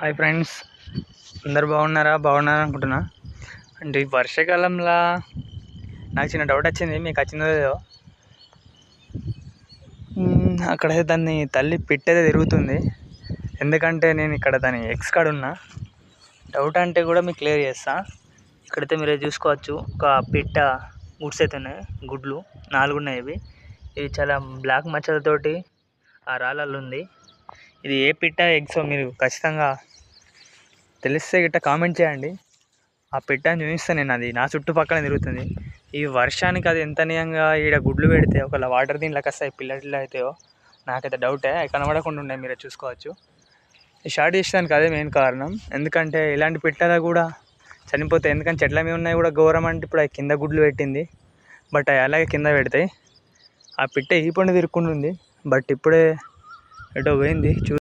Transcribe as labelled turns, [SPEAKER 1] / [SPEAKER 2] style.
[SPEAKER 1] Hi friends, అందరు బాగున్నారా అనుకుంటున్నా. అంటే ఈ వర్షాకాలంలో నాకు చిన్న డౌట్ వచ్చింది, మీకు వచ్చిందో లేదో. అక్కడైతే దాన్ని తల్లి పిట్టేదే తిరుగుతుంది. ఎందుకంటే నేను ఇక్కడ దాని ఎక్స్ కాడ ఉన్నా. డౌట్ అంటే కూడా మీకు క్లియర్ చేస్తా. ఇక్కడైతే మీరే చూసుకోవచ్చు, ఒక పిట్ట గుడ్స్ అయితే ఉన్నాయి, గుడ్లు 4 ఉన్నాయి. ఇవి చాలా బ్లాక్ మచ్చలతోటి ఆ రాళ్ళల్లో ఉంది. ఇది ఏ పిట్ట ఎగ్సో మీరు ఖచ్చితంగా తెలిస్తే గిట్ట కామెంట్ చేయండి. ఆ పిట్టని చూపిస్తే నేను, అది నా చుట్టుపక్కల తిరుగుతుంది. ఈ వర్షానికి అది ఎంత నియంగా ఈడ గుడ్లు పెడితే ఒకవేళ వాటర్ దీంట్లోకి వస్తాయి, పిల్లలు అవుతాయో నాకైతే డౌటే. అవి కనబడకుండా ఉన్నాయి, మీరే చూసుకోవచ్చు. ఈ షార్ట్ చేసేదానికి అదే మెయిన్ కారణం. ఎందుకంటే ఇలాంటి పిట్టలు కూడా చనిపోతాయి. ఎందుకంటే చెట్ల మీద ఉన్నాయి కూడా ఘోరం. అంటే ఇప్పుడు అవి కింద గుడ్లు పెట్టింది, బట్ అవి అలాగే కింద పెడతాయి. ఆ పిట్ట ఈ పండు తిరుక్కుంటుంది, బట్ ఇప్పుడే ఎటో పోయింది.